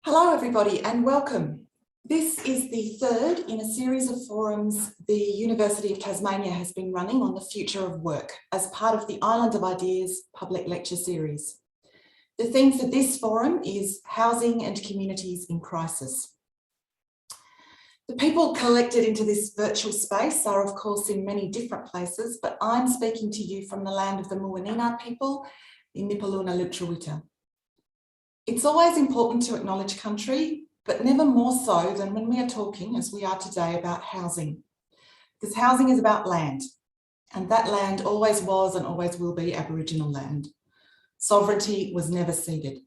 Hello everybody and welcome. This is the third in a series of forums the University of Tasmania has been running on the future of work as part of the Island of Ideas public lecture series. The theme for this forum is housing and communities in crisis. The people collected into this virtual space are of course in many different places, but I'm speaking to you from the land of the Muwinina people in Nipaluna Lutruwita. It's always important to acknowledge country, but never more so than when we are talking, as we are today, about housing. Because housing is about land, and that land always was and always will be Aboriginal land. Sovereignty was never ceded.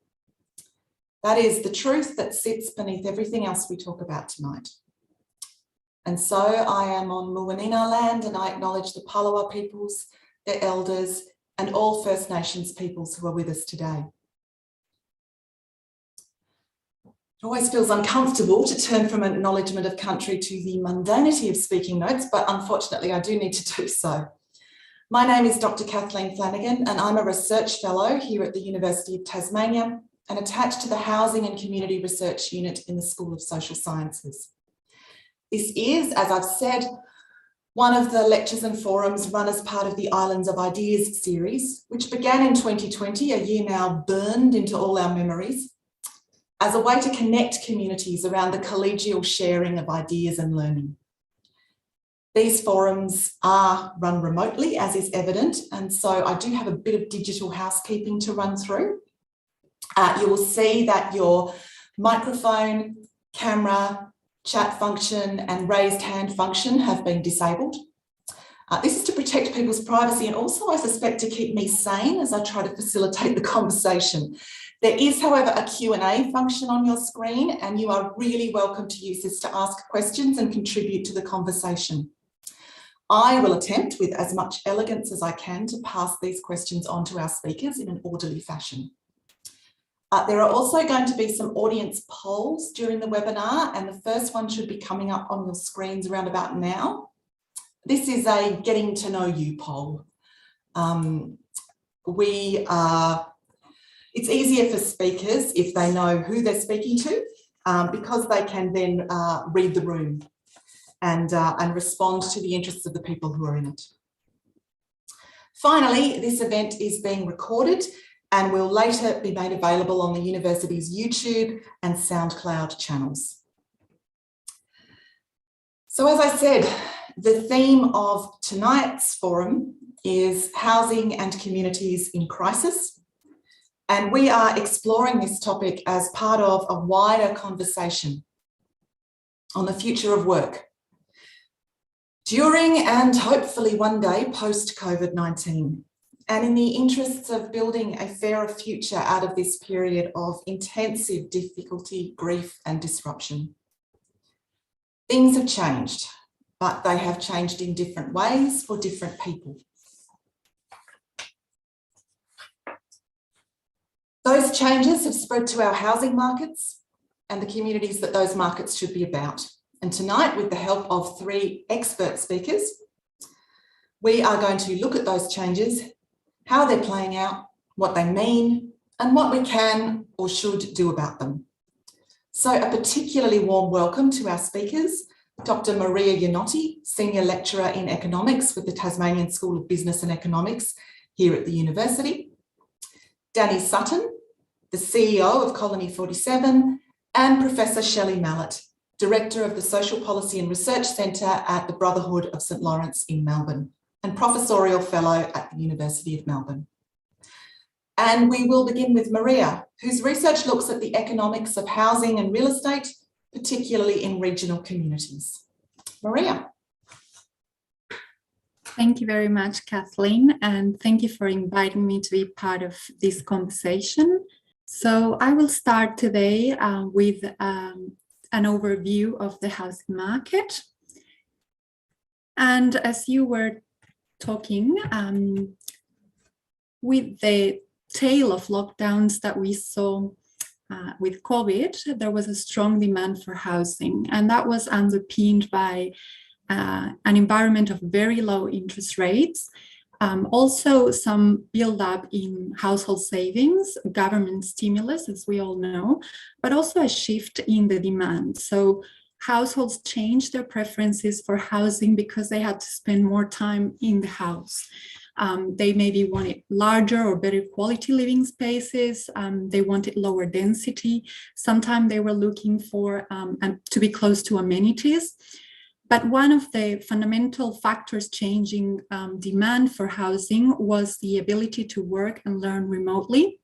That is the truth that sits beneath everything else we talk about tonight. And so I am on Muwinina land, and I acknowledge the Palawa peoples, their elders, and all First Nations peoples who are with us today. It always feels uncomfortable to turn from an acknowledgement of country to the mundanity of speaking notes, but unfortunately I do need to do so. My name is Dr. Kathleen Flanagan, and I'm a research fellow here at the University of Tasmania and attached to the Housing and Community Research Unit in the School of Social Sciences. This is, as I've said, one of the lectures and forums run as part of the Islands of Ideas series, which began in 2020, a year now burned into all our memories, as a way to connect communities around the collegial sharing of ideas and learning. These forums are run remotely, as is evident, and so I do have a bit of digital housekeeping to run through. You will see that your microphone, camera, chat function and raised hand function have been disabled. This is to protect people's privacy and also, I suspect, to keep me sane as I try to facilitate the conversation. There is, however, a Q&A function on your screen, and you are really welcome to use this to ask questions and contribute to the conversation. I will attempt with as much elegance as I can to pass these questions on to our speakers in an orderly fashion. There are also going to be some audience polls during the webinar, and the first one should be coming up on your screens around about now. This is a getting to know you poll. It's easier for speakers if they know who they're speaking to, because they can then read the room and respond to the interests of the people who are in it. Finally, this event is being recorded and will later be made available on the university's YouTube and SoundCloud channels. So as I said, the theme of tonight's forum is housing and communities in crisis. And we are exploring this topic as part of a wider conversation on the future of work during and hopefully one day post-COVID-19. And in the interests of building a fairer future out of this period of intensive difficulty, grief and disruption. Things have changed, but they have changed in different ways for different people. Those changes have spread to our housing markets and the communities that those markets should be about. And tonight, with the help of three expert speakers, we are going to look at those changes, how they're playing out, what they mean, and what we can or should do about them. So a particularly warm welcome to our speakers, Dr. Maria Yanotti, Senior Lecturer in Economics with the Tasmanian School of Business and Economics here at the University, Danny Sutton, the CEO of Colony 47, and Professor Shelley Mallett, Director of the Social Policy and Research Centre at the Brotherhood of St Laurence in Melbourne, and Professorial Fellow at the University of Melbourne. And we will begin with Maria, whose research looks at the economics of housing and real estate, particularly in regional communities. Maria. Thank you very much, Kathleen, and thank you for inviting me to be part of this conversation. So I will start today with an overview of the housing market. And as you were talking, with the tail of lockdowns that we saw with COVID, there was a strong demand for housing, and that was underpinned by an environment of very low interest rates, Also, some build-up in household savings, government stimulus, as we all know, but also a shift in the demand. So households changed their preferences for housing because they had to spend more time in the house. They maybe wanted larger or better quality living spaces. They wanted lower density. Sometimes they were looking for to be close to amenities. But one of the fundamental factors changing demand for housing was the ability to work and learn remotely,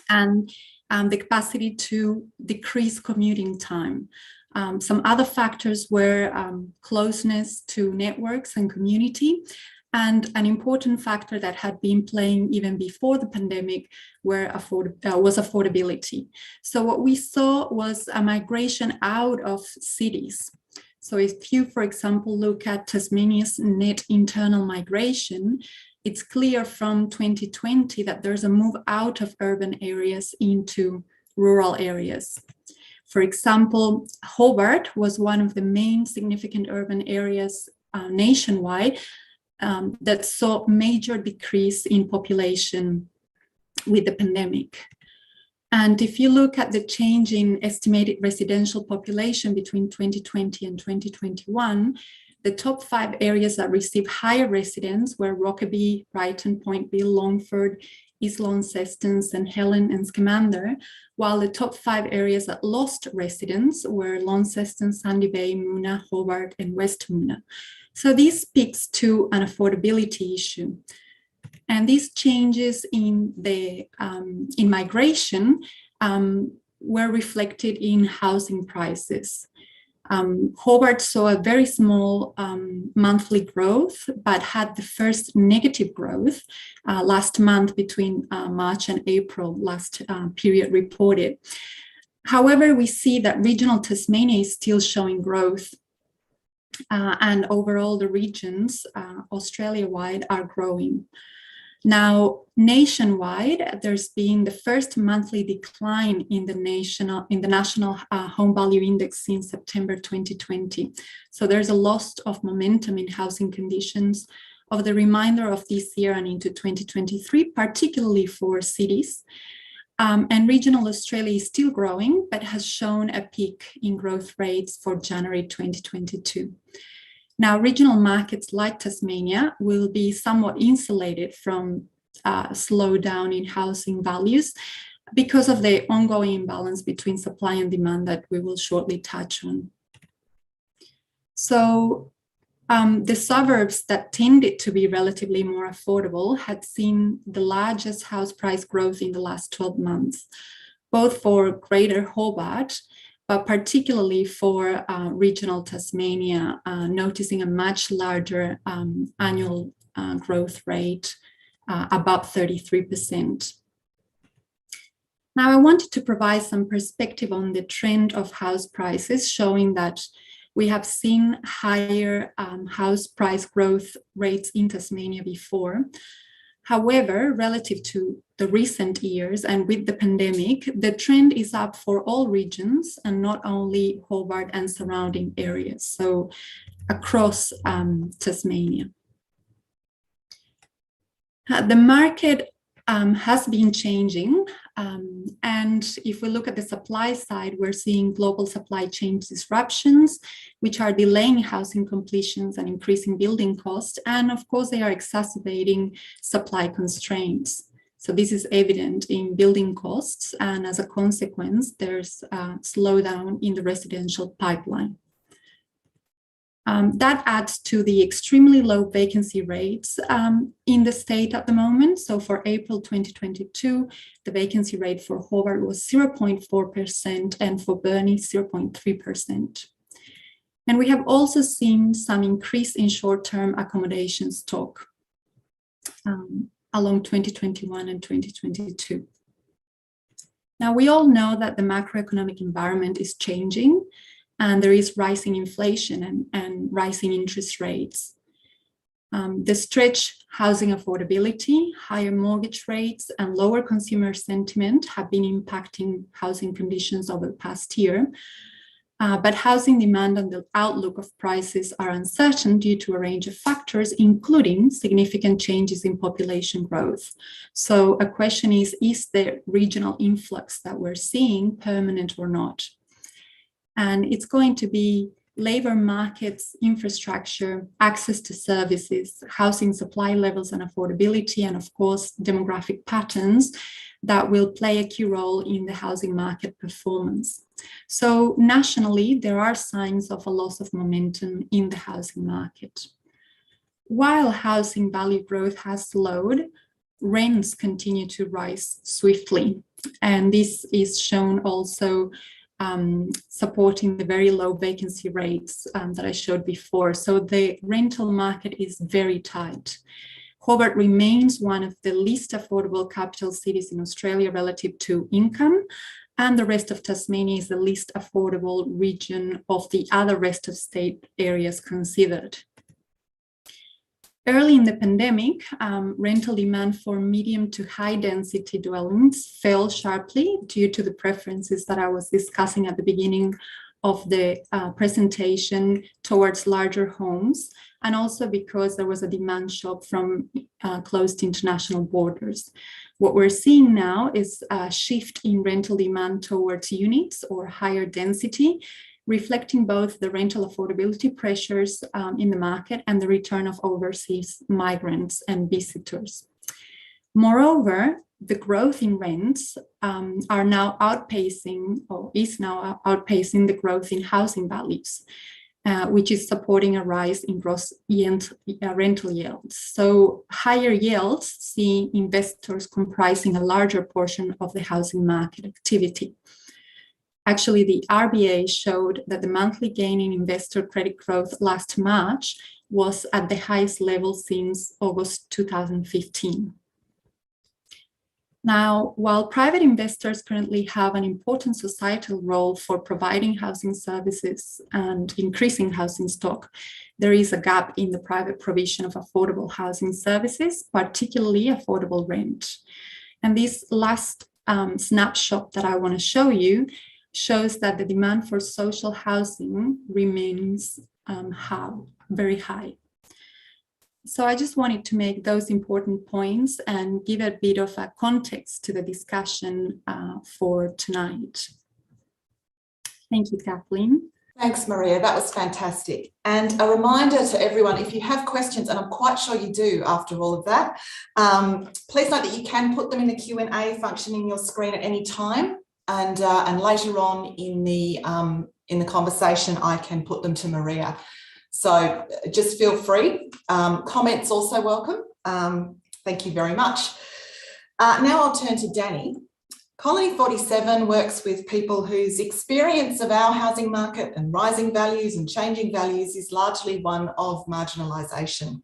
and the capacity to decrease commuting time. Some other factors were closeness to networks and community, and an important factor that had been playing even before the pandemic was affordability. So what we saw was a migration out of cities. So if you, for example, look at Tasmania's net internal migration, it's clear from 2020 that there's a move out of urban areas into rural areas. For example, Hobart was one of the main significant urban areas nationwide that saw major decrease in population with the pandemic. And if you look at the change in estimated residential population between 2020 and 2021, the top 5 areas that received higher residents were Rokeby, Brighton, Point Bill, Longford, East Launceston, St Helen and Scamander, while the top 5 areas that lost residents were Launceston, Sandy Bay, Moona, Hobart and West Moona. So this speaks to an affordability issue. And these changes in migration were reflected in housing prices. Hobart saw a very small monthly growth, but had the first negative growth last month between March and April, last period reported. However, we see that regional Tasmania is still showing growth. And overall, the regions Australia-wide are growing. Now, nationwide, there's been the first monthly decline in the national home value index since September 2020. So there's a loss of momentum in housing conditions over the remainder of this year and into 2023, particularly for cities. And regional Australia is still growing, but has shown a peak in growth rates for January 2022. Now, regional markets like Tasmania will be somewhat insulated from a slowdown in housing values because of the ongoing imbalance between supply and demand that we will shortly touch on. So the suburbs that tended to be relatively more affordable had seen the largest house price growth in the last 12 months, both for Greater Hobart, but particularly for regional Tasmania, noticing a much larger annual growth rate, about 33%. Now, I wanted to provide some perspective on the trend of house prices, showing that we have seen higher house price growth rates in Tasmania before. However, relative to the recent years and with the pandemic, the trend is up for all regions and not only Hobart and surrounding areas, so across Tasmania. The market has been changing, and if we look at the supply side, we're seeing global supply chain disruptions, which are delaying housing completions and increasing building costs, and of course they are exacerbating supply constraints. So this is evident in building costs, and as a consequence, there's a slowdown in the residential pipeline. That adds to the extremely low vacancy rates in the state at the moment. So for April 2022, the vacancy rate for Hobart was 0.4% and for Burnie 0.3%. And we have also seen some increase in short-term accommodation stock along 2021 and 2022. Now, we all know that the macroeconomic environment is changing, and there is rising inflation and rising interest rates. The stretched housing affordability, higher mortgage rates, and lower consumer sentiment have been impacting housing conditions over the past year. But housing demand and the outlook of prices are uncertain due to a range of factors, including significant changes in population growth. So a question is the regional influx that we're seeing permanent or not? And it's going to be labor markets, infrastructure, access to services, housing supply levels and affordability, and of course, demographic patterns that will play a key role in the housing market performance. So nationally, there are signs of a loss of momentum in the housing market. While housing value growth has slowed, rents continue to rise swiftly. And this is shown also supporting the very low vacancy rates that I showed before. So the rental market is very tight. Hobart remains one of the least affordable capital cities in Australia relative to income, and the rest of Tasmania is the least affordable region of the other rest of state areas considered. Early in the pandemic, rental demand for medium to high density dwellings fell sharply due to the preferences that I was discussing at the beginning of the presentation towards larger homes, and also because there was a demand shock from closed international borders. What we're seeing now is a shift in rental demand towards units or higher density, reflecting both the rental affordability pressures in the market and the return of overseas migrants and visitors. Moreover, the growth in rents is now outpacing the growth in housing values, which is supporting a rise in gross rental yields. So higher yields see investors comprising a larger portion of the housing market activity. Actually, the RBA showed that the monthly gain in investor credit growth last March was at the highest level since August 2015. Now, while private investors currently have an important societal role for providing housing services and increasing housing stock, there is a gap in the private provision of affordable housing services, particularly affordable rent. And this last snapshot that I want to show you shows that the demand for social housing remains very high. So I just wanted to make those important points and give a bit of a context to the discussion for tonight. Thank you, Kathleen. Thanks, Maria. That was fantastic. And a reminder to everyone, if you have questions, and I'm quite sure you do after all of that, please note that you can put them in the Q&A function in your screen at any time. And later on in the conversation, I can put them to Maria. So just feel free. Comments also welcome. Thank you very much. Now I'll turn to Danny. Colony 47 works with people whose experience of our housing market and rising values and changing values is largely one of marginalisation.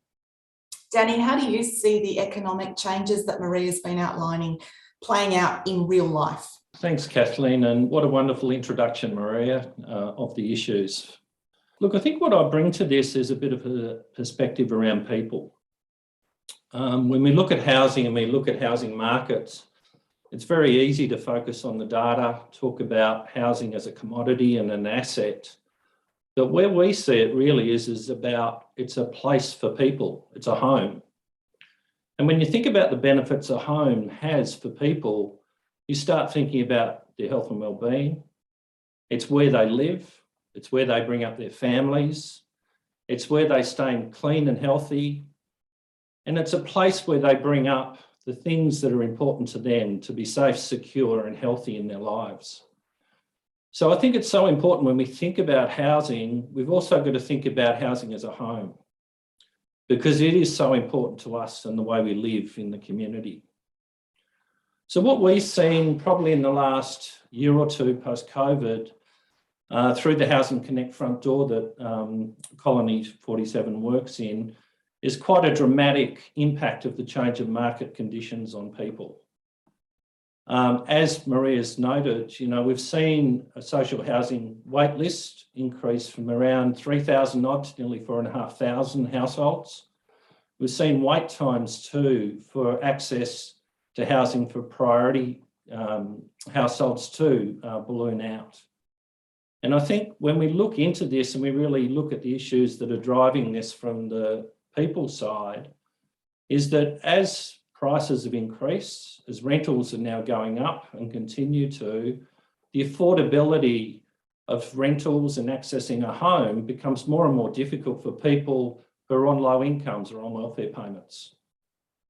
Danny, how do you see the economic changes that Maria's been outlining playing out in real life? Thanks, Kathleen, and what a wonderful introduction, Maria, of the issues. Look, I think what I bring to this is a bit of a perspective around people. When we look at housing and we look at housing markets, it's very easy to focus on the data, talk about housing as a commodity and an asset. But where we see it really is about it's a place for people, it's a home. And when you think about the benefits a home has for people, you start thinking about their health and well-being. It's where they live. It's where they bring up their families. It's where they stay clean and healthy. And it's a place where they bring up the things that are important to them to be safe, secure, and healthy in their lives. So I think it's so important when we think about housing, we've also got to think about housing as a home, because it is so important to us and the way we live in the community. So what we've seen probably in the last year or two post-COVID, through the Housing Connect front door that Colony 47 works in, is quite a dramatic impact of the change of market conditions on people. As Maria's noted, we've seen a social housing wait list increase from around 3,000 odd to nearly 4,500 households. We've seen wait times too for access to housing for priority households too balloon out. And I think when we look into this and we really look at the issues that are driving this from the people side, is that as prices have increased, as rentals are now going up and continue to, the affordability of rentals and accessing a home becomes more and more difficult for people who are on low incomes or on welfare payments.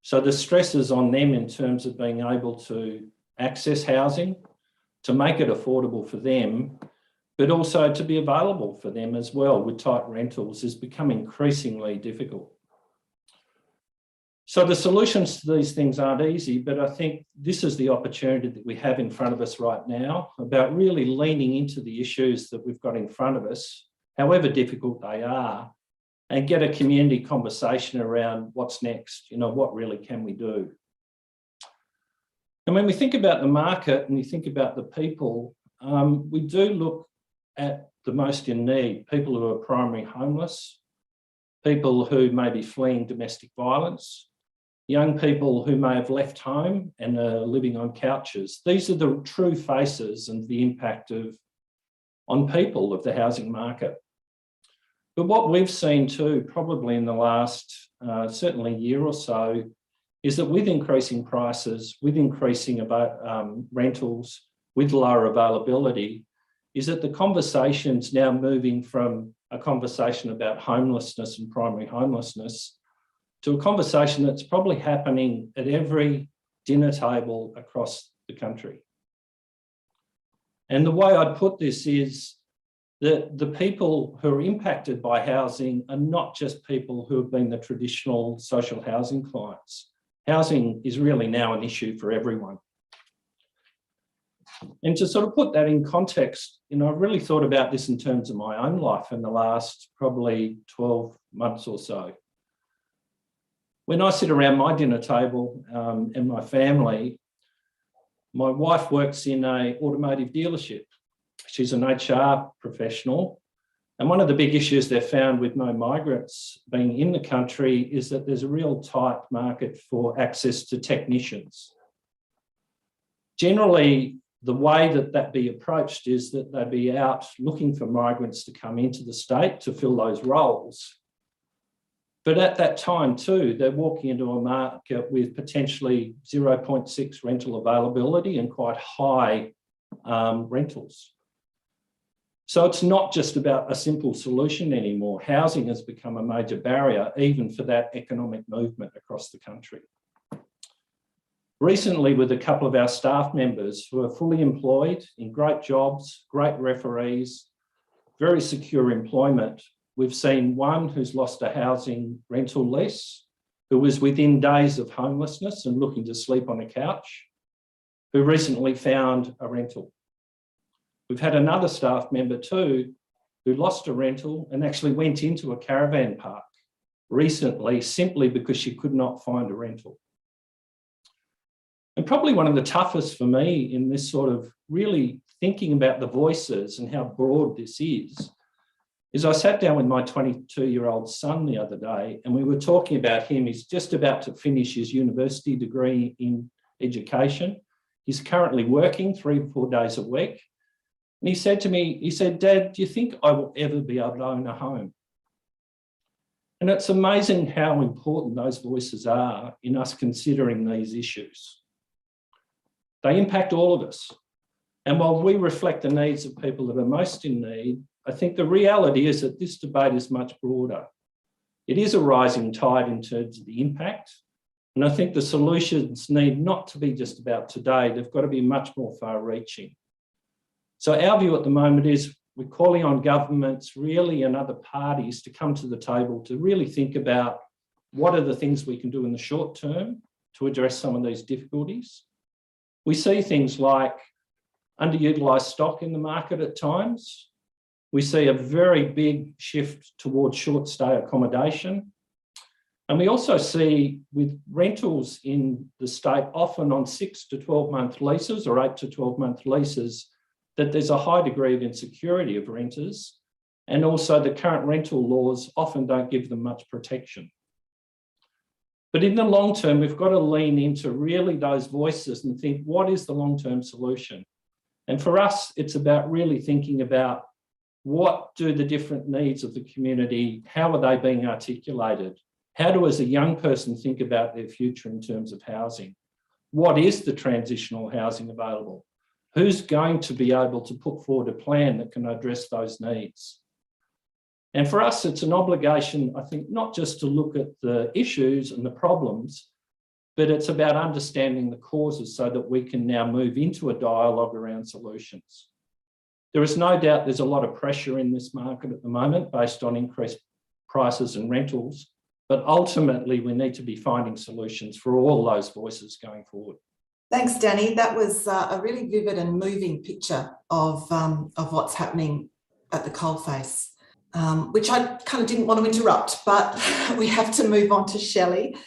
So the stress is on them in terms of being able to access housing, to make it affordable for them, but also to be available for them as well with tight rentals is becoming increasingly difficult. So the solutions to these things aren't easy, but I think this is the opportunity that we have in front of us right now about really leaning into the issues that we've got in front of us, however difficult they are, and get a community conversation around what's next, what really can we do? And when we think about the market and we think about the people, we do look at the most in need, people who are primary homeless, people who may be fleeing domestic violence, young people who may have left home and are living on couches. These are the true faces and the impact on people of the housing market. But what we've seen too, probably in the last certainly year or so, is that with increasing prices, with increasing rentals, with lower availability, is that the conversation's now moving from a conversation about homelessness and primary homelessness to a conversation that's probably happening at every dinner table across the country. And the way I'd put this is that the people who are impacted by housing are not just people who have been the traditional social housing clients. Housing is really now an issue for everyone. And to sort of put that in context, I've really thought about this in terms of my own life in the last probably 12 months or so. When I sit around my dinner table and my family, my wife works in an automotive dealership. She's an HR professional. And one of the big issues they've found with no migrants being in the country is that there's a real tight market for access to technicians. Generally, the way that be approached is that they'd be out looking for migrants to come into the state to fill those roles. But at that time too, they're walking into a market with potentially 0.6 rental availability and quite high rentals. So it's not just about a simple solution anymore. Housing has become a major barrier, even for that economic movement across the country. Recently, with a couple of our staff members who are fully employed in great jobs, great referees, very secure employment, we've seen one who's lost a housing rental lease, who was within days of homelessness and looking to sleep on a couch, who recently found a rental. We've had another staff member too, who lost a rental and actually went into a caravan park recently simply because she could not find a rental. And probably one of the toughest for me in this sort of really thinking about the voices and how broad this is I sat down with my 22-year-old son the other day and we were talking about him. He's just about to finish his university degree in education. He's currently working 3 to 4 days a week. And he said to me, "Dad, do you think I will ever be able to own a home?" And it's amazing how important those voices are in us considering these issues. They impact all of us. And while we reflect the needs of people that are most in need, I think the reality is that this debate is much broader. It is a rising tide in terms of the impact. And I think the solutions need not to be just about today. They've got to be much more far-reaching. So our view at the moment is we're calling on governments really and other parties to come to the table to really think about what are the things we can do in the short term to address some of these difficulties. We see things like underutilised stock in the market at times. We see a very big shift towards short stay accommodation. And we also see with rentals in the state, often on 6 to 12-month leases or 8 to 12-month leases, that there's a high degree of insecurity of renters. And also the current rental laws often don't give them much protection. But in the long term, we've got to lean into really those voices and think, what is the long-term solution? And for us, it's about really thinking about What do the different needs of the community, how are they being articulated? How do, as a young person, think about their future in terms of housing? What is the transitional housing available? Who's going to be able to put forward a plan that can address those needs? And for us, it's an obligation, I think, not just to look at the issues and the problems, but it's about understanding the causes so that we can now move into a dialogue around solutions. There is no doubt there's a lot of pressure in this market at the moment based on increased prices and rentals, but ultimately we need to be finding solutions for all those voices going forward. Thanks, Danny. That was a really vivid and moving picture of what's happening at the coalface, which I kind of didn't want to interrupt, but we have to move on to Shelley.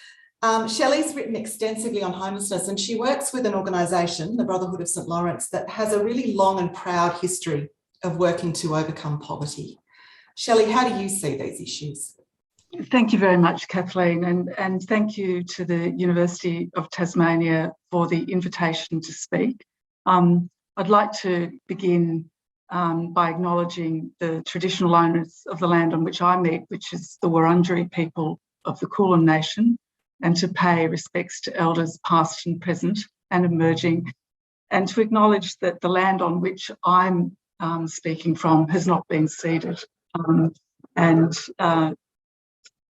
Shelley's written extensively on homelessness, and she works with an organisation, the Brotherhood of St Laurence, that has a really long and proud history of working to overcome poverty. Shelley, how do you see these issues? Thank you very much, Kathleen, and thank you to the University of Tasmania for the invitation to speak. I'd like to begin by acknowledging the traditional owners of the land on which I meet, which is the Wurundjeri people of the Kulin Nation, and to pay respects to elders past and present and emerging, and to acknowledge that the land on which I'm speaking from has not been ceded.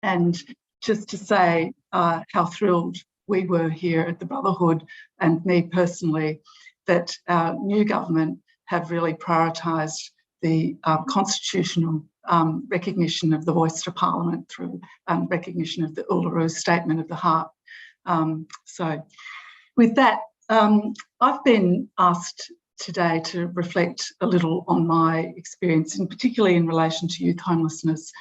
And just to say how thrilled we were here at the Brotherhood, and me personally, that our new government have really prioritised the constitutional recognition of the voice to Parliament through recognition of the Uluru Statement of the Heart. So with that, I've been asked today to reflect a little on my experience, and particularly in relation to youth homelessness.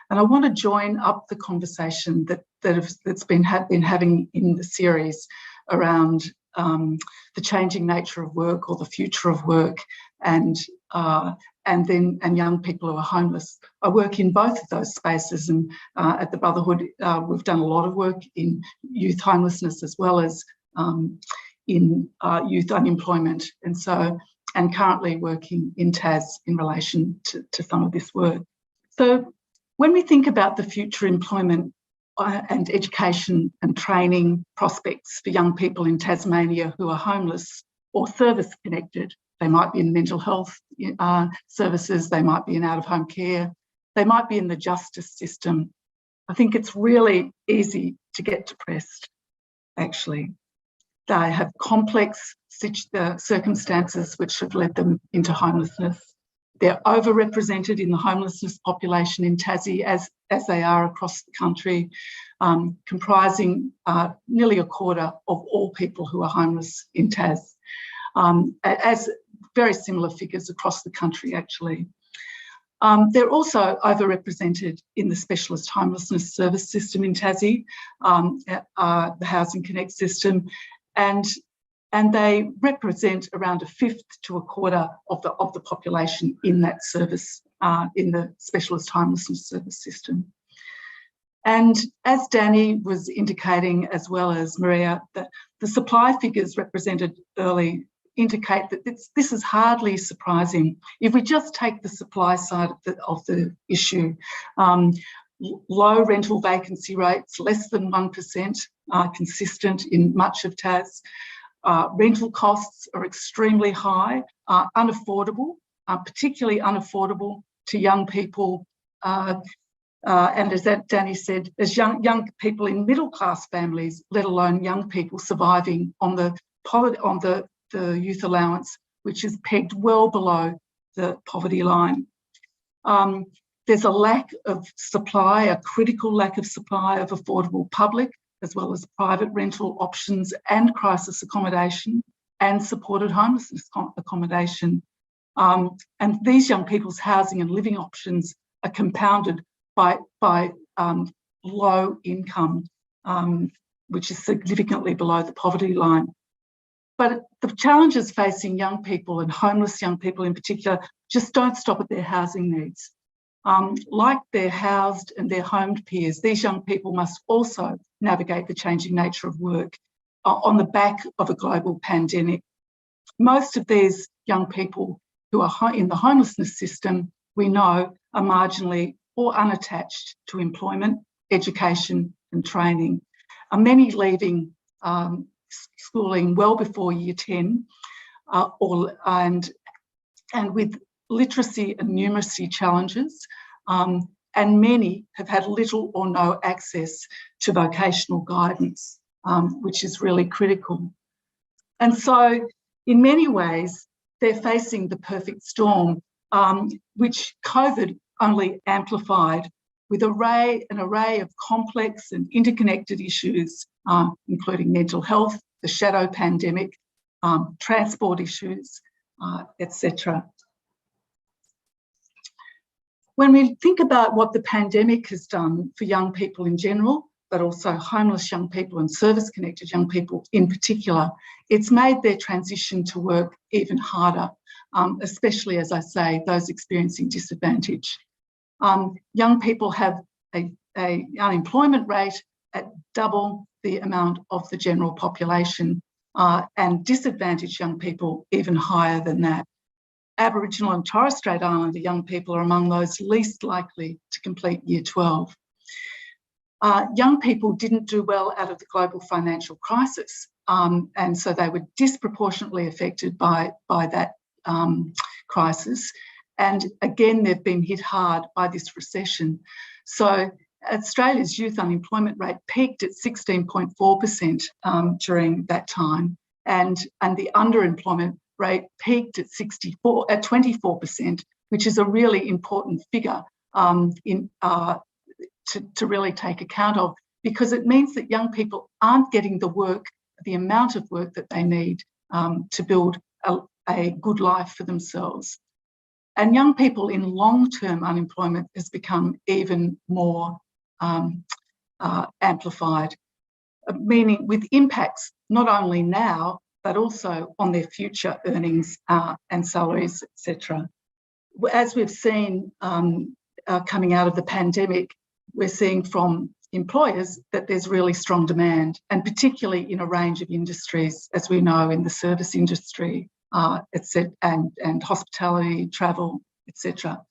And I want to join up the conversation that's been having in the series around the changing nature of work or the future of work, and young people who are homeless. I work in both of those spaces, and at the Brotherhood, we've done a lot of work in youth homelessness as well as in youth unemployment, and currently working in Tas in relation to some of this work. So when we think about the future employment and education and training prospects for young people in Tasmania who are homeless or service connected, they might be in mental health services, they might be in out-of-home care, they might be in the justice system. I think it's really easy to get depressed, actually. They have complex circumstances which have led them into homelessness. They're overrepresented in the homelessness population in Tassie as they are across the country, comprising nearly a quarter of all people who are homeless in Tas, as very similar figures across the country, actually. They're also overrepresented in the specialist homelessness service system in Tassie, the Housing Connect system, and they represent around a fifth to a quarter of the population in that service, in the specialist homelessness service system. And as Danny was indicating, as well as Maria, that the supply figures represented early indicate that this is hardly surprising. If we just take the supply side of the issue, low rental vacancy rates, less than 1%, consistent in much of Tas. Rental costs are extremely high, unaffordable, particularly unaffordable to young people. And as Danny said, as young people in middle-class families, let alone young people surviving on the youth allowance, which is pegged well below the poverty line. There's a lack of supply, a critical lack of supply of affordable public, as well as private rental options and crisis accommodation and supported homelessness accommodation. And these young people's housing and living options are compounded by low income, which is significantly below the poverty line. But the challenges facing young people, and homeless young people in particular, just don't stop at their housing needs. Like their housed and their homed peers, these young people must also navigate the changing nature of work on the back of a global pandemic. Most of these young people who are in the homelessness system we know are marginally or unattached to employment, education and training. Many leaving schooling well before year 10 and with literacy and numeracy challenges, and many have had little or no access to vocational guidance, which is really critical. And so in many ways, they're facing the perfect storm, which COVID only amplified with an array of complex and interconnected issues, including mental health, the shadow pandemic, transport issues, etc. When we think about what the pandemic has done for young people in general, but also homeless young people and service-connected young people in particular, it's made their transition to work even harder, especially, as I say, those experiencing disadvantage. Young people have an unemployment rate at double the amount of the general population, and disadvantaged young people even higher than that. Aboriginal and Torres Strait Islander young people are among those least likely to complete Year 12. Young people didn't do well out of the global financial crisis, and so they were disproportionately affected by that crisis. And again, they've been hit hard by this recession. So Australia's youth unemployment rate peaked at 16.4% during that time, and the underemployment rate peaked at 24%, which is a really important figure to really take account of, because it means that young people aren't getting the amount of work that they need to build a good life for themselves. And young people in long-term unemployment has become even more amplified, meaning with impacts not only now, but also on their future earnings and salaries, etc. As we've seen coming out of the pandemic, we're seeing from employers that there's really strong demand, and particularly in a range of industries, as we know, in the service industry, and hospitality, travel, etc.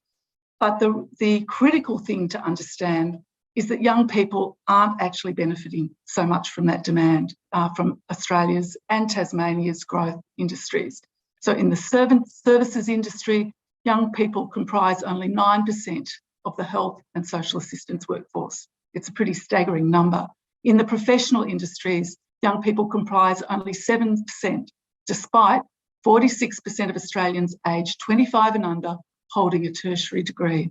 But the critical thing to understand is that young people aren't actually benefiting so much from that demand from Australia's and Tasmania's growth industries. So in the services industry, young people comprise only 9% of the health and social assistance workforce. It's a pretty staggering number. In the professional industries, young people comprise only 7%, despite 46% of Australians aged 25 and under holding a tertiary degree.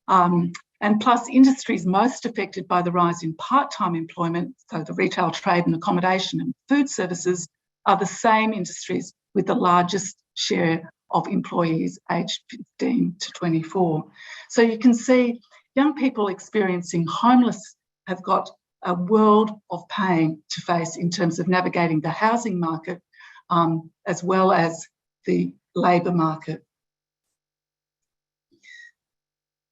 And plus, industries most affected by the rise in part-time employment, so the retail, trade and accommodation and food services, are the same industries with the largest share of employees aged 15 to 24. So you can see young people experiencing homeless have got a world of pain to face in terms of navigating the housing market, as well as the labour market.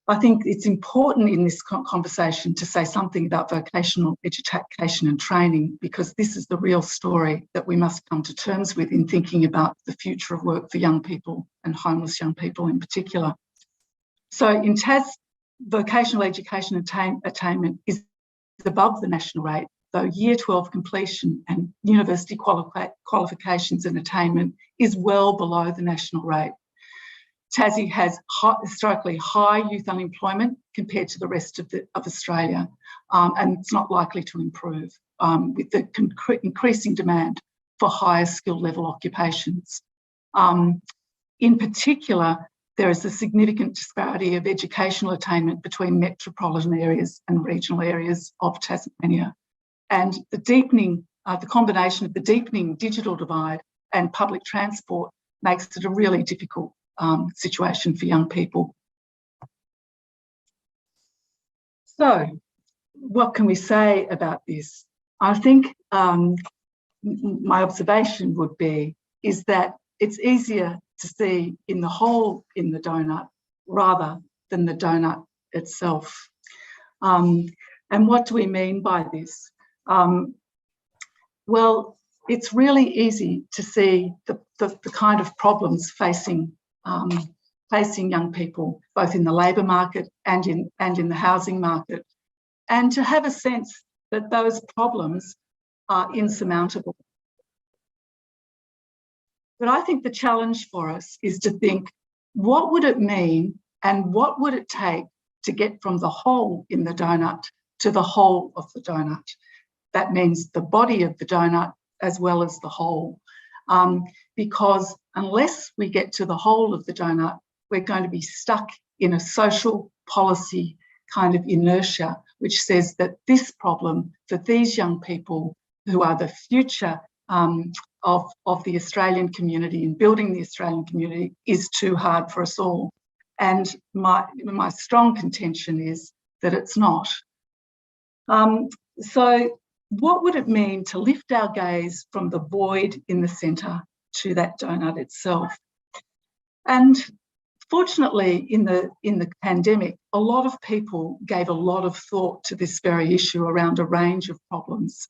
I think it's important in this conversation to say something about vocational education and training, because this is the real story that we must come to terms with in thinking about the future of work for young people and homeless young people in particular. So in Tas, vocational education attainment is above the national rate, though Year 12 completion and university qualifications and attainment is well below the national rate. Tassie has historically high youth unemployment compared to the rest of Australia, and it's not likely to improve with the increasing demand for higher skill level occupations. In particular, there is a significant disparity of educational attainment between metropolitan areas and regional areas of Tasmania. And the combination of the deepening digital divide and public transport makes it a really difficult situation for young people. So, what can we say about this? I think my observation would be is that it's easier to see in the hole in the donut rather than the donut itself. And what do we mean by this? Well, it's really easy to see the kind of problems facing placing young people both in the labour market and in the housing market, and to have a sense that those problems are insurmountable. But I think the challenge for us is to think, what would it mean and what would it take to get from the hole in the donut to the whole of the donut? That means the body of the donut as well as the whole. Because unless we get to the whole of the donut, we're going to be stuck in a social policy kind of inertia, which says that this problem for these young people who are the future of the Australian community and building the Australian community is too hard for us all. And my strong contention is that it's not. So what would it mean to lift our gaze from the void in the centre to that donut itself? And fortunately, in the pandemic, a lot of people gave a lot of thought to this very issue around a range of problems,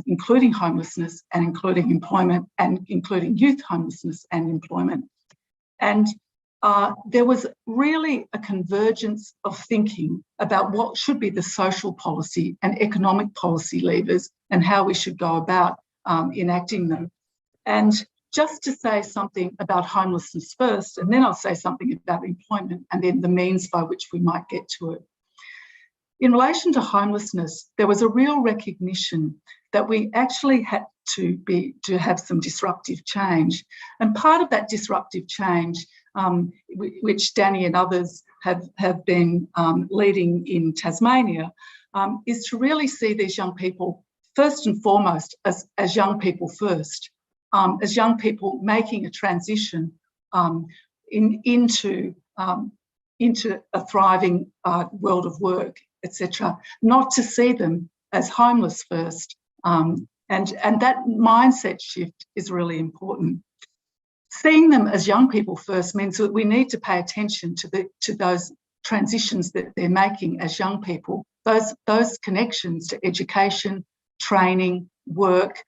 including homelessness and including employment and including youth homelessness and employment. And there was really a convergence of thinking about what should be the social policy and economic policy levers and how we should go about enacting them. And just to say something about homelessness first, and then I'll say something about employment and then the means by which we might get to it. In relation to homelessness, there was a real recognition that we actually had to have some disruptive change. And part of that disruptive change, which Danny and others have been leading in Tasmania, is to really see these young people first and foremost as young people first, as young people making a transition into a thriving world of work, etc. Not to see them as homeless first. And that mindset shift is really important. Seeing them as young people first means that we need to pay attention to those transitions that they're making as young people, those connections to education, training, work,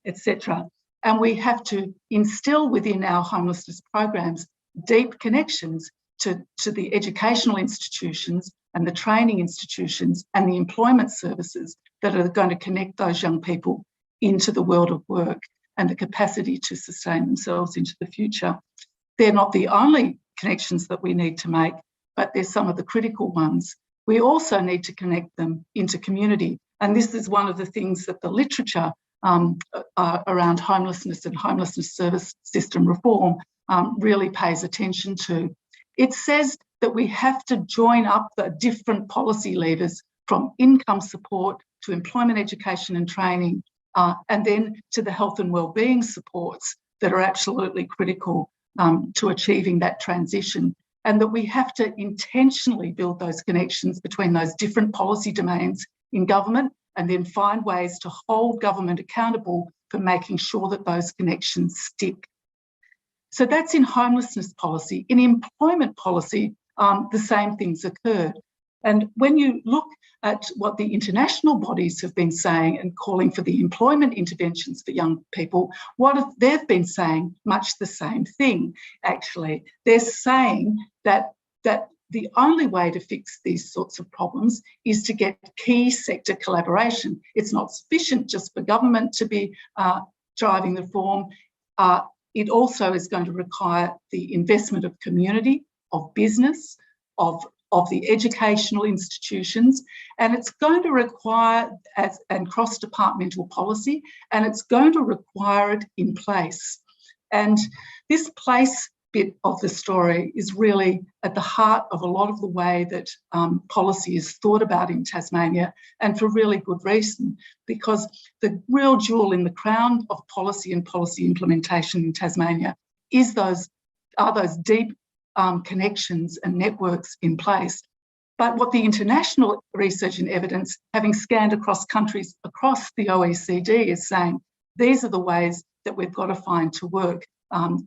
etc. And we have to instill within our homelessness programs deep connections to the educational institutions and the training institutions and the employment services that are going to connect those young people into the world of work and the capacity to sustain themselves into the future. They're not the only connections that we need to make, but they're some of the critical ones. We also need to connect them into community. And this is one of the things that the literature around homelessness and homelessness service system reform really pays attention to. It says that we have to join up the different policy levers from income support to employment, education and training, and then to the health and wellbeing supports that are absolutely critical to achieving that transition, and that we have to intentionally build those connections between those different policy domains in government and then find ways to hold government accountable for making sure that those connections stick. So that's in homelessness policy. In employment policy, the same things occurred. And when you look at what the international bodies have been saying and calling for the employment interventions for young people, they've been saying much the same thing, actually. They're saying that the only way to fix these sorts of problems is to get key sector collaboration. It's not sufficient just for government to be driving the reform. It also is going to require the investment of community, of business, of the educational institutions, and it's going to require and cross-departmental policy, and it's going to require it in place. And this place bit of the story is really at the heart of a lot of the way that policy is thought about in Tasmania, and for really good reason, because the real jewel in the crown of policy and policy implementation in Tasmania are those deep connections and networks in place. But what the international research and evidence, having scanned across countries across the OECD, is saying these are the ways that we've got to find to work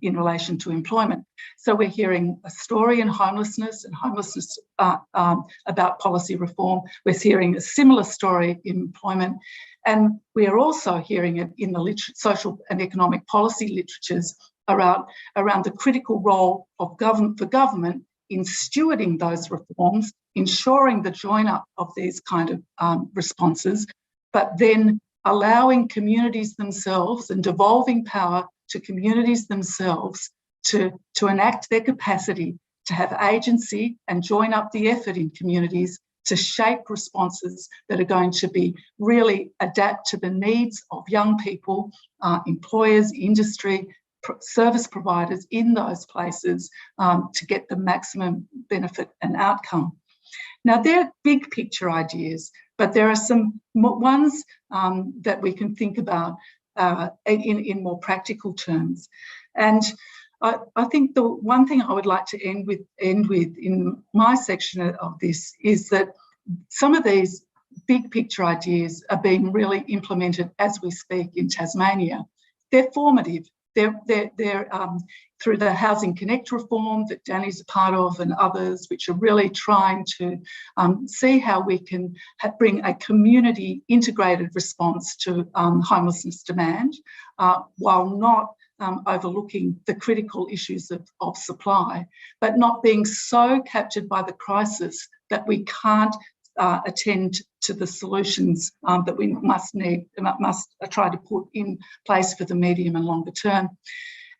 in relation to employment. So we're hearing a story in homelessness and homelessness about policy reform. We're hearing a similar story in employment. And we are also hearing it in the social and economic policy literatures around the critical role of government in stewarding those reforms, ensuring the join-up of these kind of responses, but then allowing communities themselves and devolving power to communities themselves to enact their capacity to have agency and join up the effort in communities to shape responses that are going to be really adapt to the needs of young people, employers, industry, service providers in those places to get the maximum benefit and outcome. Now, they're big picture ideas, but there are some ones that we can think about in more practical terms. And I think the one thing I would like to end with in my section of this is that some of these big picture ideas are being really implemented as we speak in Tasmania. They're formative. They're through the Housing Connect reform that Danny's a part of and others, which are really trying to see how we can bring a community integrated response to homelessness demand while not overlooking the critical issues of supply, but not being so captured by the crisis that we can't attend to the solutions that we must try to put in place for the medium and longer term.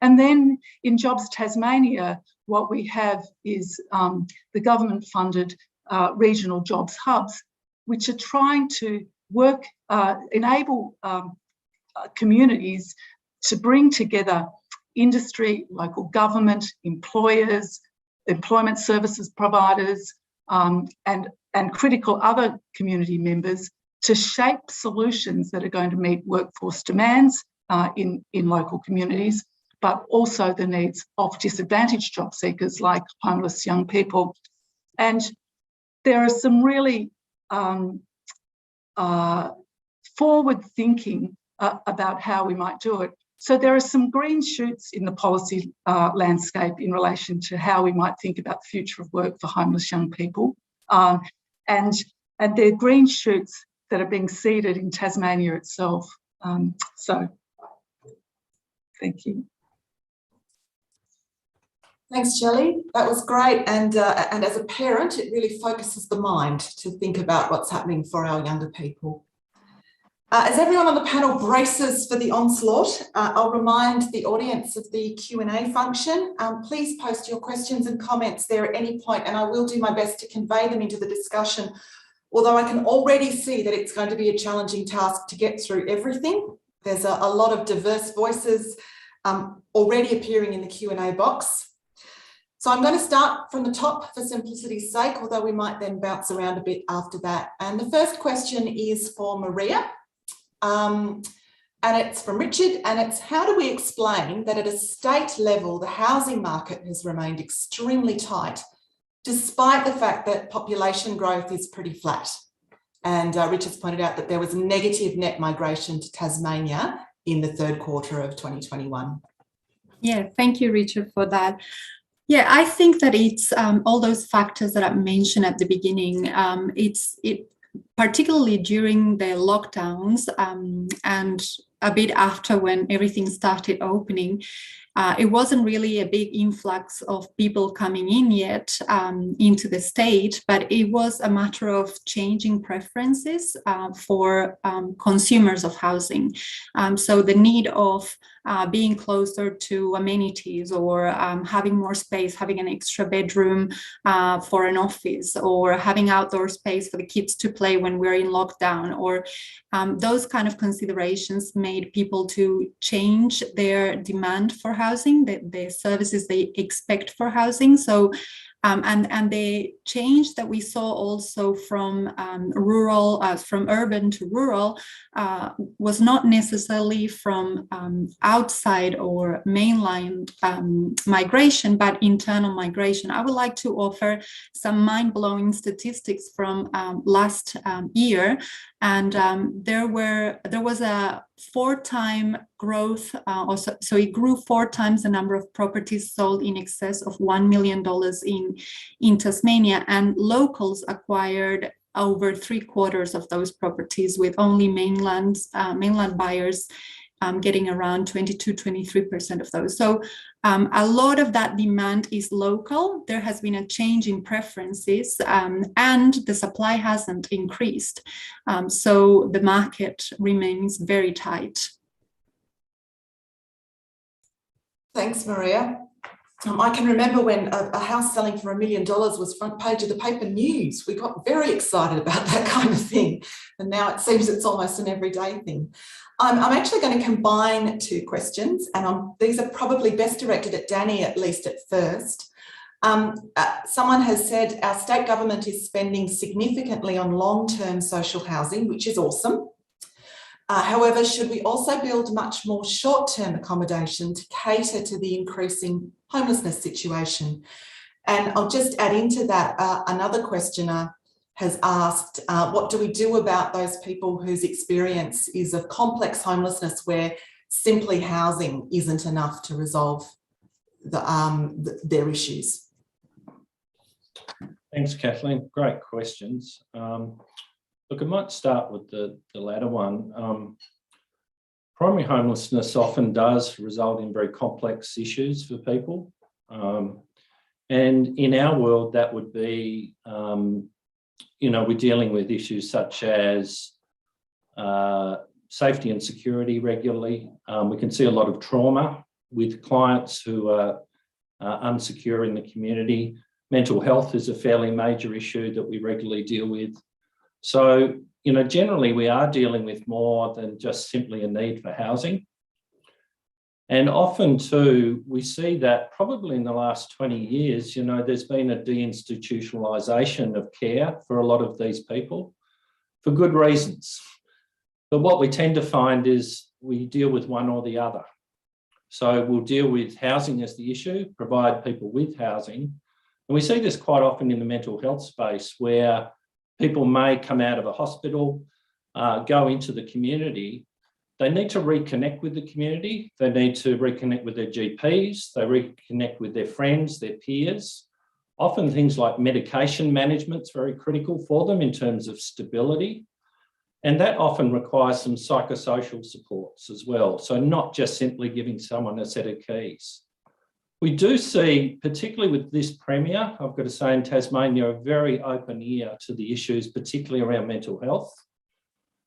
And then in Jobs Tasmania, what we have is the government-funded regional jobs hubs, which are trying to enable communities to bring together industry, local government, employers, employment services providers, and critical other community members to shape solutions that are going to meet workforce demands in local communities, but also the needs of disadvantaged job seekers like homeless young people. And there are some really forward thinking about how we might do it. So there are some green shoots in the policy landscape in relation to how we might think about the future of work for homeless young people. And they're green shoots that are being seeded in Tasmania itself. So thank you. Thanks, Shelley. That was great. And as a parent, it really focuses the mind to think about what's happening for our younger people. As everyone on the panel braces for the onslaught, I'll remind the audience of the Q&A function. Please post your questions and comments there at any point, and I will do my best to convey them into the discussion, although I can already see that it's going to be a challenging task to get through everything. There's a lot of diverse voices already appearing in the Q&A box. So I'm going to start from the top for simplicity's sake, although we might then bounce around a bit after that. And the first question is for Maria. And it's from Richard, and it's: how do we explain that at a state level, the housing market has remained extremely tight, despite the fact that population growth is pretty flat? And Richard's pointed out that there was negative net migration to Tasmania in the third quarter of 2021. Yeah, thank you, Richard, for that. Yeah, I think that it's all those factors that I mentioned at the beginning. Particularly during the lockdowns and a bit after when everything started opening, it wasn't really a big influx of people coming in yet into the state, but it was a matter of changing preferences for consumers of housing. So the need of being closer to amenities, or having more space, having an extra bedroom for an office, or having outdoor space for the kids to play when we're in lockdown, or those kind of considerations made people to change their demand for housing, the services they expect for housing. So and the change that we saw also from from urban to rural was not necessarily from outside or mainland migration, but internal migration. I would like to offer some mind-blowing statistics from last year, and there was a 4-time growth, so it grew 4 times the number of properties sold in excess of $1 million in Tasmania, and locals acquired over 3/4 of those properties, with only mainland buyers getting around 22-23% of those. So a lot of that demand is local. There has been a change in preferences, and the supply hasn't increased. So the market remains very tight. Thanks, Maria. I can remember when a house selling for $1 million was front page of the paper news. We got very excited about that kind of thing. And now it seems it's almost an everyday thing. I'm actually going to combine two questions, and these are probably best directed at Danny, at least at first. Someone has said our state government is spending significantly on long-term social housing, which is awesome. However, should we also build much more short-term accommodation to cater to the increasing homelessness situation? And I'll just add into that, another questioner has asked, what do we do about those people whose experience is of complex homelessness where simply housing isn't enough to resolve their issues? Thanks, Kathleen. Great questions. Look, I might start with the latter one. Primary homelessness often does result in very complex issues for people. And in our world, that would be, we're dealing with issues such as safety and security regularly. We can see a lot of trauma with clients who are unsecure in the community. Mental health is a fairly major issue that we regularly deal with. So, generally we are dealing with more than just simply a need for housing. And often too, we see that probably in the last 20 years, there's been a deinstitutionalisation of care for a lot of these people for good reasons. But what we tend to find is we deal with one or the other. So we'll deal with housing as the issue, provide people with housing. And we see this quite often in the mental health space where people may come out of a hospital, go into the community. They need to reconnect with the community. They need to reconnect with their GPs. They reconnect with their friends, their peers. Often things like medication management is very critical for them in terms of stability. And that often requires some psychosocial supports as well. So not just simply giving someone a set of keys. We do see, particularly with this Premier, I've got to say in Tasmania, a very open ear to the issues, particularly around mental health.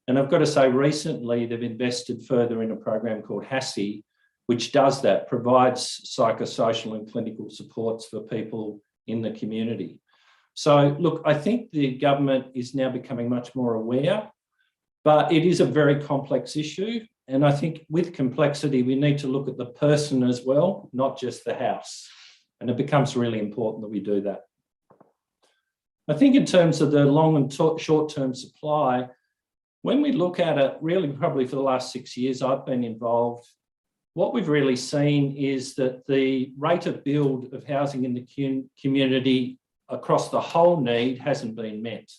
And I've got to say recently they've invested further in a program called HASI, which does that, provides psychosocial and clinical supports for people in the community. So look, I think the government is now becoming much more aware, but it is a very complex issue. And I think with complexity, we need to look at the person as well, not just the house. And it becomes really important that we do that. I think in terms of the long and short-term supply, when we look at it, really probably for the last 6 years I've been involved, what we've really seen is that the rate of build of housing in the community across the whole need hasn't been met.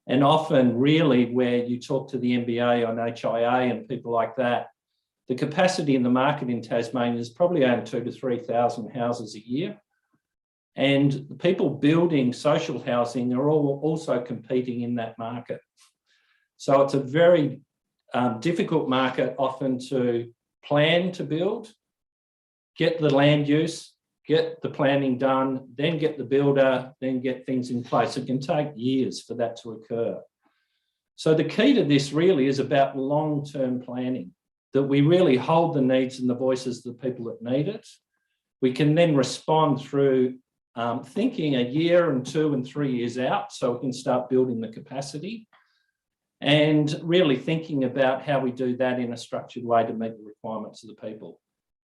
And often really where you talk to the MBA on HIA and people like that, the capacity in the market in Tasmania is probably only 2,000 to 3,000 houses a year. And the people building social housing are also competing in that market. So it's a very difficult market often to plan to build, get the land use, get the planning done, then get the builder, then get things in place. It can take years for that to occur. So the key to this really is about long-term planning, that we really hold the needs and the voices of the people that need it. We can then respond through thinking a year and 2 and 3 years out so we can start building the capacity and really thinking about how we do that in a structured way to meet the requirements of the people.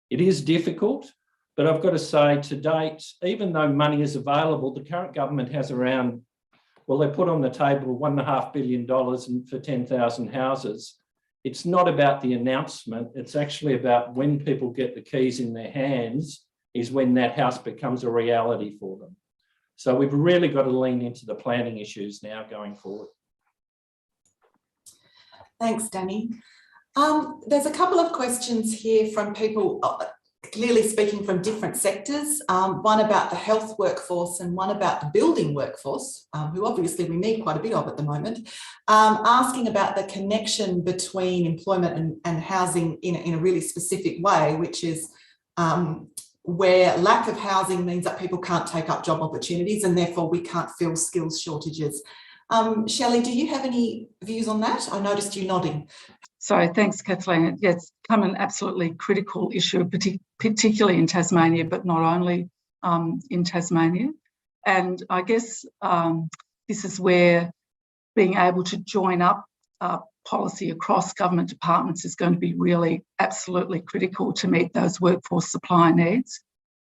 It is difficult. But I've got to say, to date, even though money is available, the current government has around, well, they put on the table $1.5 billion for 10,000 houses. It's not about the announcement. It's actually about when people get the keys in their hands is when that house becomes a reality for them. So we've really got to lean into the planning issues now going forward. Thanks, Danny. There's a couple of questions here from people clearly speaking from different sectors, one about the health workforce and one about the building workforce, who obviously we need quite a bit of at the moment, asking about the connection between employment and housing in a really specific way, which is where lack of housing means that people can't take up job opportunities and therefore we can't fill skills shortages. Shelley, do you have any views on that? I noticed you nodding. So thanks, Kathleen. Yeah, it's become an absolutely critical issue, particularly in Tasmania, but not only in Tasmania. And I guess this is where being able to join up policy across government departments is going to be really absolutely critical to meet those workforce supply needs.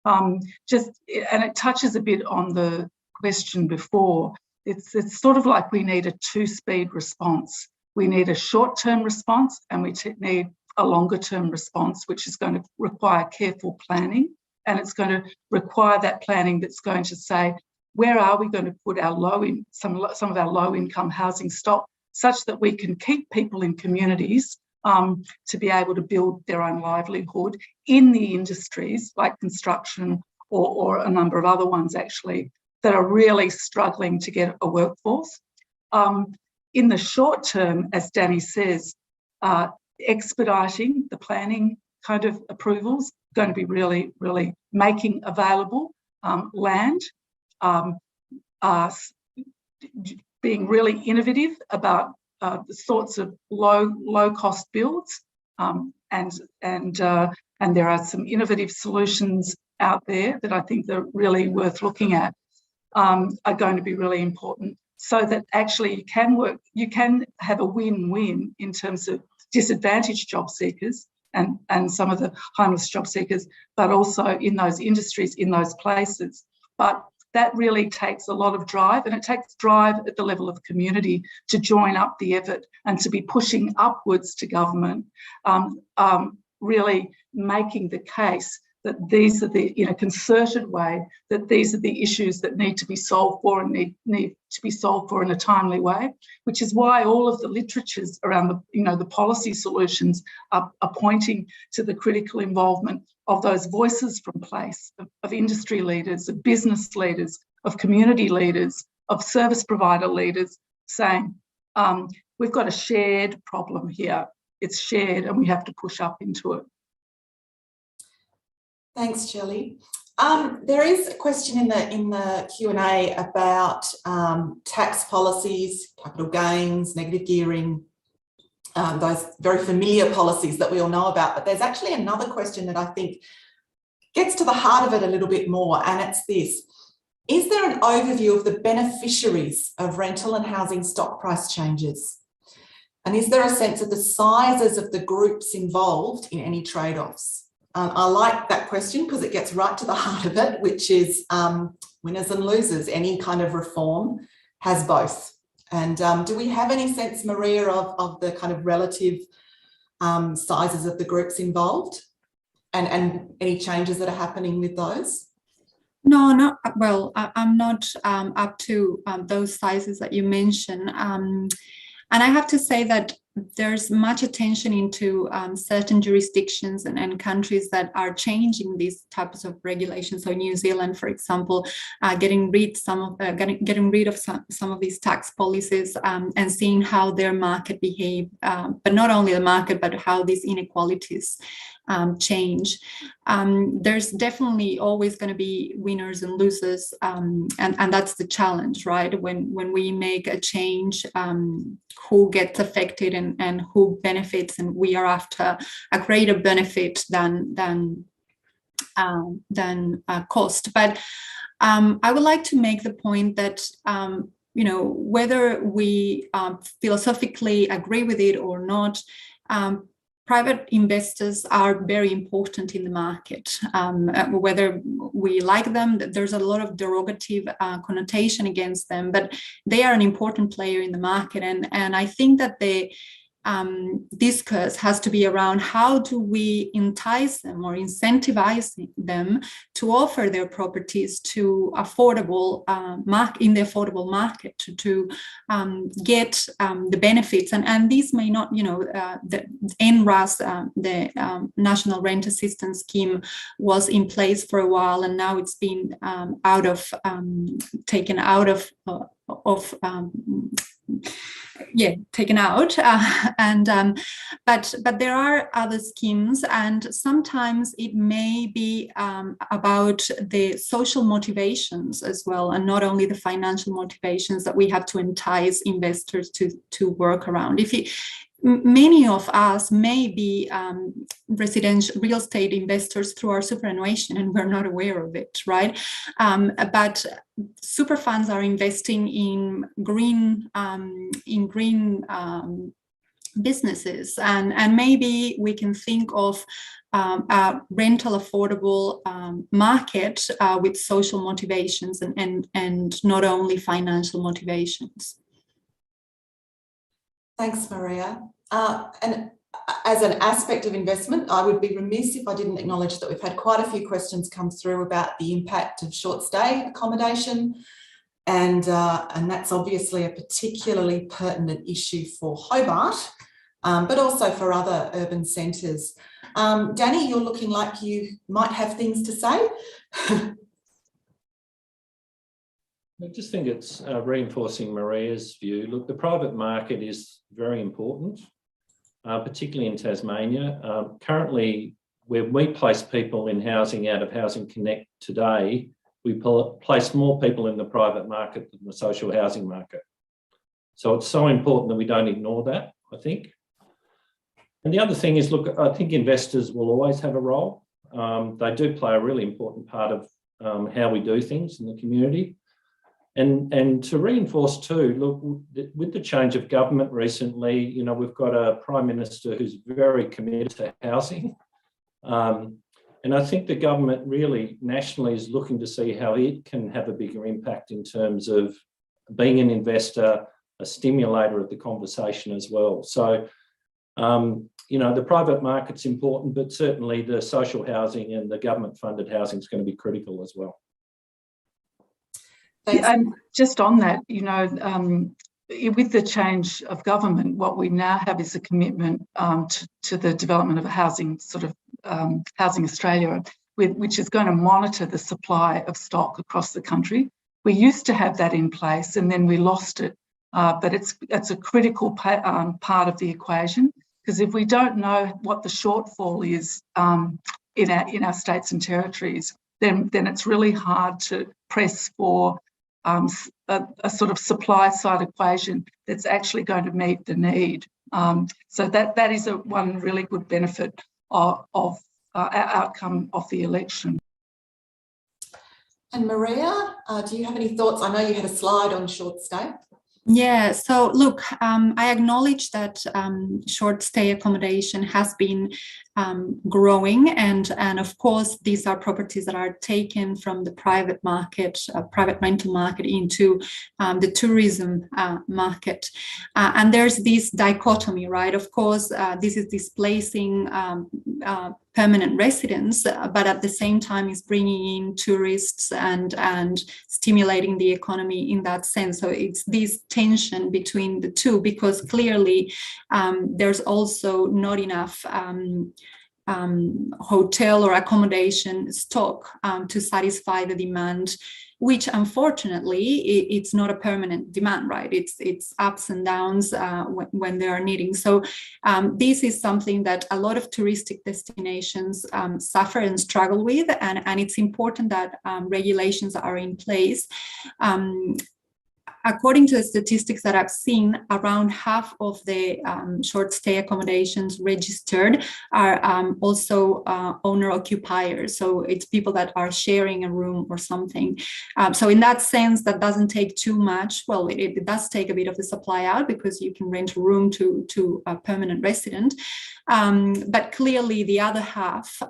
And it touches a bit on the question before. It's sort of like we need a two-speed response. We need a short-term response and we need a longer-term response, which is going to require careful planning. And it's going to require that planning that's going to say, where are we going to put our some of our low-income housing stock such that we can keep people in communities to be able to build their own livelihood in the industries like construction or a number of other ones actually that are really struggling to get a workforce. In the short term, as Danny says, expediting the planning kind of approvals, going to be really, really making available land, being really innovative about the sorts of low-cost builds, and there are some innovative solutions out there that I think are really worth looking at, are going to be really important. So that actually you can have a win-win in terms of disadvantaged job seekers and some of the homeless job seekers, but also in those industries, in those places. But that really takes a lot of drive, and it takes drive at the level of community to join up the effort and to be pushing upwards to government, really making the case that these are in a concerted way, that these are the issues that need to be solved for and need to be solved for in a timely way, which is why all of the literatures around the policy solutions are pointing to the critical involvement of those voices from place, of industry leaders, of business leaders, of community leaders, of service provider leaders, saying, we've got a shared problem here. It's shared and we have to push up into it. Thanks, Shelley. There is a question in the Q&A about tax policies, capital gains, negative gearing, those very familiar policies that we all know about. But there's actually another question that I think gets to the heart of it a little bit more, and it's this. Is there an overview of the beneficiaries of rental and housing stock price changes? And is there a sense of the sizes of the groups involved in any trade-offs? I like that question because it gets right to the heart of it, which is winners and losers. Any kind of reform has both. And do we have any sense, Maria, of the kind of relative sizes of the groups involved and any changes that are happening with those? No, well, I'm not up to those sizes that you mentioned. And I have to say that there's much attention into certain jurisdictions and countries that are changing these types of regulations. So New Zealand, for example, getting rid of some of these tax policies and seeing how their market behave, but not only the market, but how these inequalities change. There's definitely always going to be winners and losers, and that's the challenge, right? When we make a change, who gets affected and who benefits, and we are after a greater benefit than cost. But I would like to make the point that whether we philosophically agree with it or not, private investors are very important in the market. Whether we like them, there's a lot of derogative connotation against them, but they are an important player in the market. And I think that discourse has to be around how do we entice them or incentivize them to offer their properties to affordable in the affordable market to get the benefits, and these may not, the NRAS, the National Rent Assistance Scheme, was in place for a while, and now it's been taken out, but there are other schemes, and sometimes it may be about the social motivations as well, and not only the financial motivations that we have to entice investors to work around. Many of us may be residential real estate investors through our superannuation, and we're not aware of it, right? But super funds are investing in green businesses, and maybe we can think of a rental affordable market with social motivations and not only financial motivations. Thanks, Maria. And as an aspect of investment, I would be remiss if I didn't acknowledge that we've had quite a few questions come through about the impact of short stay accommodation, and that's obviously a particularly pertinent issue for Hobart, but also for other urban centres. Danny, you're looking like you might have things to say. I just think it's reinforcing Maria's view. Look, the private market is very important, particularly in Tasmania. Currently, where we place people in housing out of Housing Connect today, we place more people in the private market than the social housing market. So it's so important that we don't ignore that, I think. And the other thing is, look, I think investors will always have a role. They do play a really important part of how we do things in the community. And to reinforce too, look, with the change of government recently, we've got a Prime Minister who's very committed to housing. And I think the government really nationally is looking to see how it can have a bigger impact in terms of being an investor, a stimulator of the conversation as well. So, the private market's important, but certainly the social housing and the government funded housing is going to be critical as well. And just on that, with the change of government, what we now have is a commitment to the development of a housing Housing Australia, which is going to monitor the supply of stock across the country. We used to have that in place, and then we lost it. But it's a critical part of the equation, because if we don't know what the shortfall is in our states and territories, then it's really hard to press for a sort of supply side equation that's actually going to meet the need. So that is one really good benefit of our outcome of the election. And Maria, do you have any thoughts? I know you had a slide on short stay. Yeah, so look, I acknowledge that short stay accommodation has been growing, and of course these are properties that are taken from the private market, private rental market, into the tourism market, and there's this dichotomy, right? Of course, this is displacing permanent residents, but at the same time is bringing in tourists and stimulating the economy in that sense. So it's this tension between the two, because clearly there's also not enough hotel or accommodation stock to satisfy the demand, which unfortunately it's not a permanent demand, right? It's ups and downs when they are needing. So this is something that a lot of touristic destinations suffer and struggle with, and it's important that regulations are in place. According to the statistics that I've seen, around half of the short stay accommodations registered are also owner-occupiers. So it's people that are sharing a room or something. So in that sense, that doesn't take too much. Well, it does take a bit of the supply out, because you can rent a room to a permanent resident. But clearly the other half,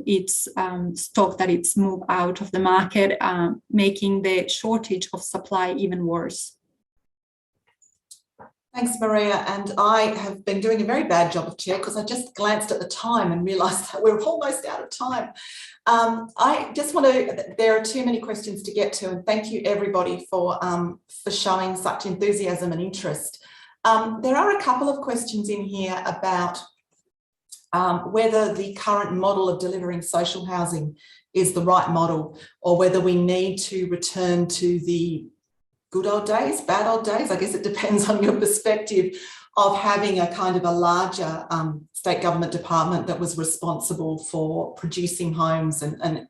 it's stock that it's moved out of the market, making the shortage of supply even worse. Thanks, Maria. And I have been doing a very bad job of chair because I just glanced at the time and realised that we're almost out of time. I just want to, there are too many questions to get to, and thank you everybody for showing such enthusiasm and interest. There are a couple of questions in here about whether the current model of delivering social housing is the right model, or whether we need to return to the good old days, bad old days. I guess it depends on your perspective, of having a kind of a larger state government department that was responsible for producing homes and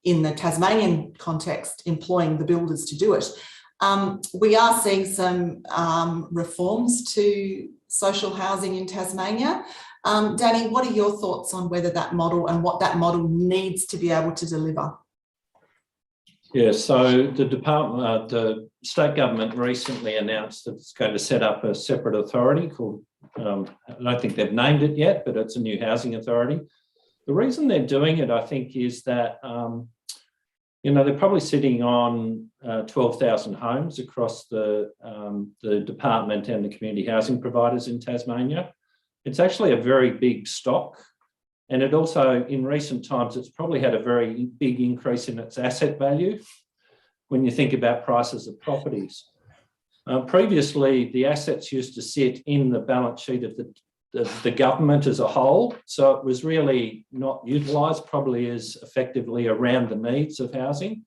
in the Tasmanian context, employing the builders to do it. We are seeing some reforms to social housing in Tasmania. Danny, what are your thoughts on whether that model and what that model needs to be able to deliver? Yeah, so the state government recently announced that it's going to set up a separate authority called, I don't think they've named it yet, but it's a new housing authority. The reason they're doing it, I think, is that, they're probably sitting on 12,000 homes across the department and the community housing providers in Tasmania. It's actually a very big stock. And it also, in recent times, it's probably had a very big increase in its asset value when you think about prices of properties. Previously, the assets used to sit in the balance sheet of the government as a whole, so it was really not utilised probably as effectively around the needs of housing.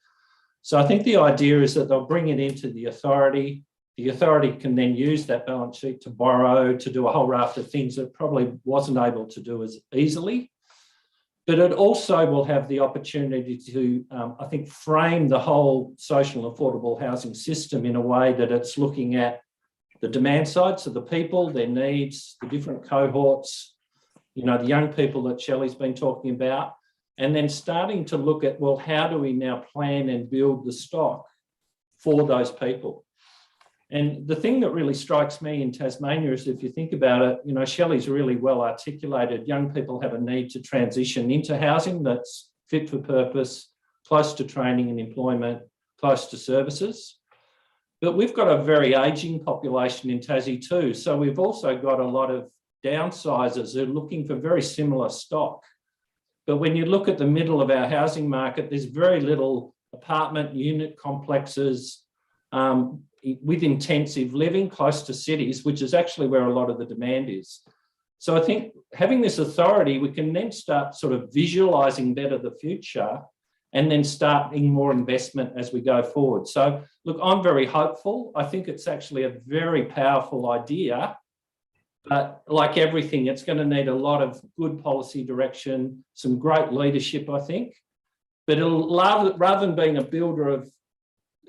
So I think the idea is that they'll bring it into the authority. The authority can then use that balance sheet to borrow, to do a whole raft of things that probably wasn't able to do as easily. But it also will have the opportunity to, I think, frame the whole social and affordable housing system in a way that it's looking at the demand side, so the people, their needs, the different cohorts, the young people that Shelley's been talking about, and then starting to look at, well, how do we now plan and build the stock for those people? And the thing that really strikes me in Tasmania is, if you think about it, Shelley's really well articulated. Young people have a need to transition into housing that's fit for purpose, close to training and employment, close to services. But we've got a very ageing population in Tassie too. So we've also got a lot of downsizers who are looking for very similar stock. But when you look at the middle of our housing market, there's very little apartment unit complexes, with intensive living close to cities, which is actually where a lot of the demand is. So I think having this authority, we can then start sort of visualising better the future and then starting more investment as we go forward. So look, I'm very hopeful. I think it's actually a very powerful idea, but like everything, it's going to need a lot of good policy direction, some great leadership, I think. But it'll, rather than being a builder of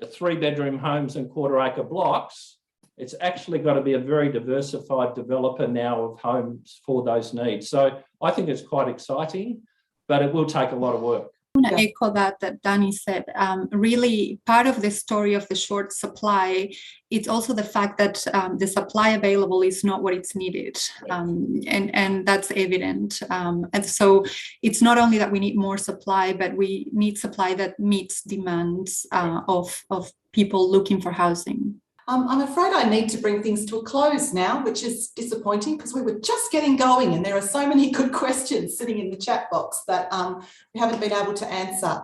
3-bedroom homes and quarter-acre blocks, it's actually got to be a very diversified developer now of homes for those needs. So I think it's quite exciting, but it will take a lot of work. I want to echo that Danny said. Really, part of the story of the short supply, it's also the fact that the supply available is not what it's needed, and that's evident. And so it's not only that we need more supply, but we need supply that meets demands of people looking for housing. I'm afraid I need to bring things to a close now, which is disappointing because we were just getting going and there are so many good questions sitting in the chat box that we haven't been able to answer.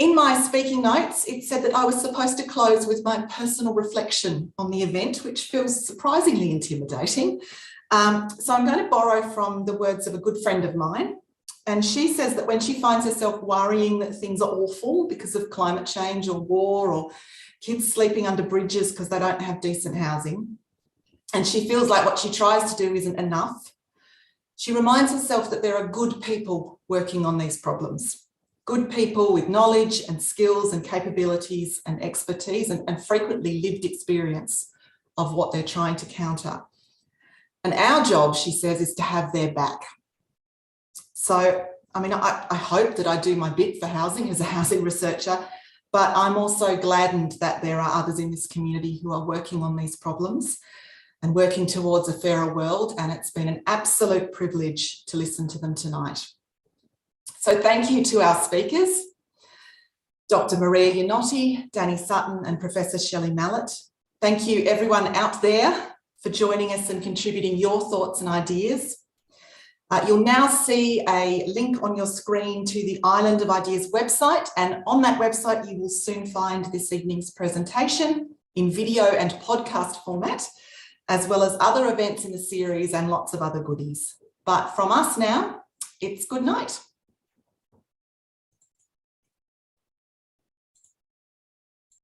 In my speaking notes, it said that I was supposed to close with my personal reflection on the event, which feels surprisingly intimidating. So I'm going to borrow from the words of a good friend of mine. And she says that when she finds herself worrying that things are awful because of climate change or war or kids sleeping under bridges because they don't have decent housing, and she feels like what she tries to do isn't enough, she reminds herself that there are good people working on these problems. Good people with knowledge and skills and capabilities and expertise and frequently lived experience of what they're trying to counter. And our job, she says, is to have their back. So, I mean, I hope that I do my bit for housing as a housing researcher, but I'm also gladdened that there are others in this community who are working on these problems and working towards a fairer world. And it's been an absolute privilege to listen to them tonight. So thank you to our speakers, Dr. Maria Yanotti, Danny Sutton and Professor Shelley Mallett. Thank you everyone out there for joining us and contributing your thoughts and ideas. You'll now see a link on your screen to the Island of Ideas website, and on that website you will soon find this evening's presentation in video and podcast format, as well as other events in the series and lots of other goodies. But from us now, it's good night.